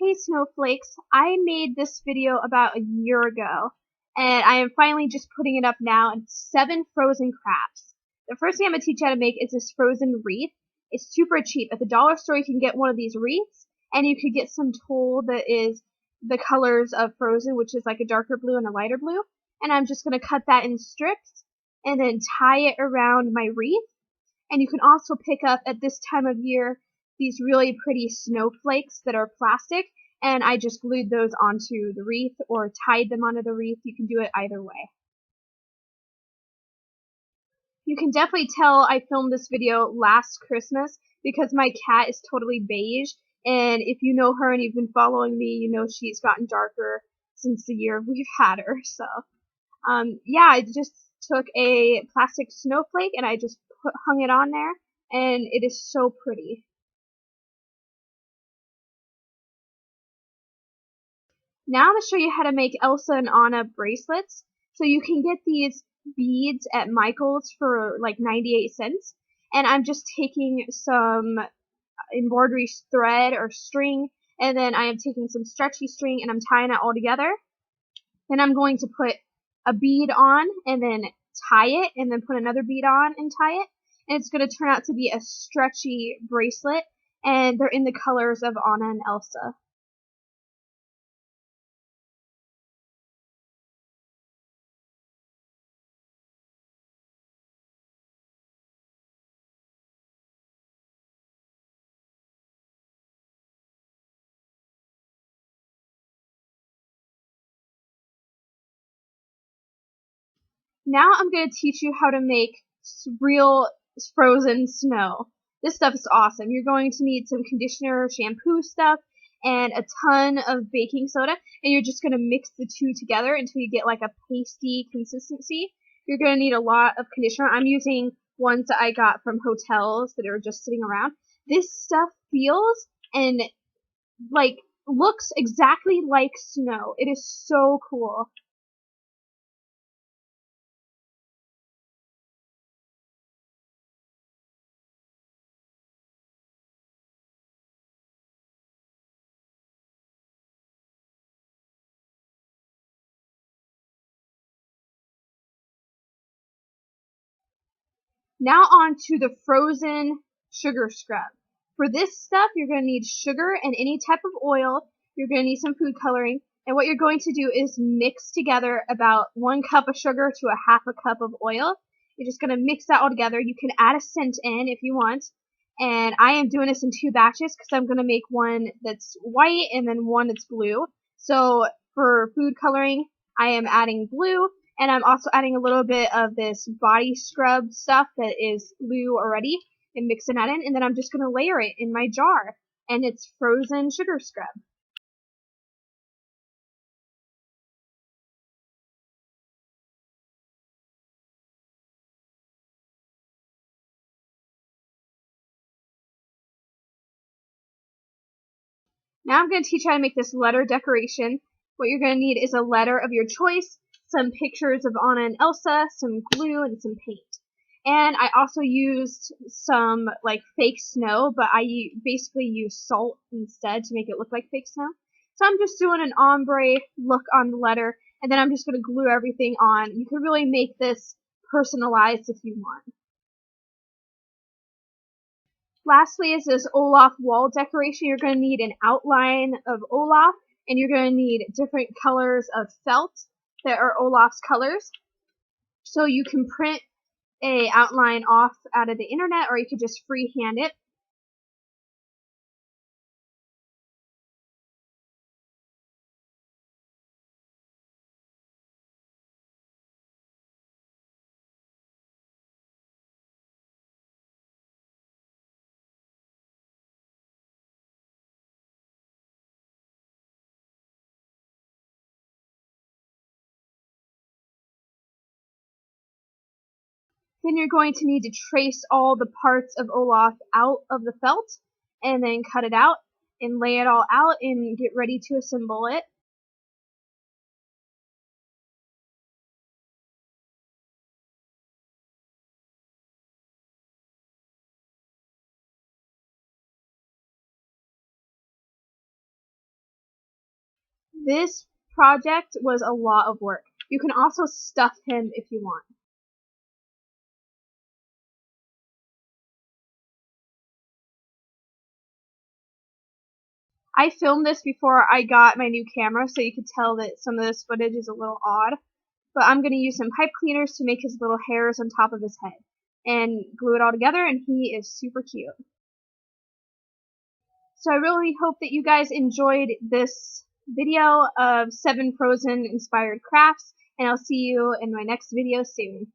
Hey Snowflakes, I made this video about a year ago, and I am finally just putting it up now, and it's 7 frozen crafts. The first thing I'm going to teach you how to make is this frozen wreath. It's super cheap. At the dollar store you can get one of these wreaths, and you could get some tulle that is the colors of frozen, which is like a darker blue and a lighter blue. And I'm just going to cut that in strips, and then tie it around my wreath. And you can also pick up at this time of year these really pretty snowflakes that are plastic, and I just glued those onto the wreath or tied them onto the wreath. You can do it either way. You can definitely tell I filmed this video last Christmas because my cat is totally beige, and if you know her and you've been following me, you know she's gotten darker since the year we've had her. So yeah, I just took a plastic snowflake and I just hung it on there, and it is so pretty. Now I'm going to show you how to make Elsa and Anna bracelets. So you can get these beads at Michael's for like 98 cents. And I'm just taking some embroidery thread or string, and then I am taking some stretchy string and I'm tying it all together. Then I'm going to put a bead on and then tie it, and then put another bead on and tie it. And it's going to turn out to be a stretchy bracelet, and they're in the colors of Anna and Elsa. Now I'm going to teach you how to make real frozen snow. This stuff is awesome. You're going to need some conditioner, shampoo stuff, and a ton of baking soda, and you're just going to mix the two together until you get like a pasty consistency. You're going to need a lot of conditioner. I'm using ones that I got from hotels that are just sitting around. This stuff feels and like looks exactly like snow. It is so cool. Now on to the frozen sugar scrub. For this stuff, you're going to need sugar and any type of oil. You're going to need some food coloring. And what you're going to do is mix together about 1 cup of sugar to a half a cup of oil. You're just going to mix that all together. You can add a scent in if you want. And I am doing this in 2 batches because I'm going to make one that's white and then one that's blue. So for food coloring, I am adding blue. And I'm also adding a little bit of this body scrub stuff that is blue already, and mixing that in. And then I'm just going to layer it in my jar. And it's frozen sugar scrub. Now I'm going to teach you how to make this letter decoration. What you're going to need is a letter of your choice, some pictures of Anna and Elsa, some glue, and some paint. And I also used some like fake snow, but I basically used salt instead to make it look like fake snow. So I'm just doing an ombre look on the letter, and then I'm just going to glue everything on. You can really make this personalized if you want. Lastly is this Olaf wall decoration. You're going to need an outline of Olaf, and you're going to need different colors of felt that are Olaf's colors. So you can print a outline off out of the internet, or you could just freehand it. Then you're going to need to trace all the parts of Olaf out of the felt, and then cut it out and lay it all out and get ready to assemble it. This project was a lot of work. You can also stuff him if you want. I filmed this before I got my new camera, so you could tell that some of this footage is a little odd. But I'm going to use some pipe cleaners to make his little hairs on top of his head and glue it all together, and he is super cute. So I really hope that you guys enjoyed this video of 7 Frozen inspired crafts, and I'll see you in my next video soon.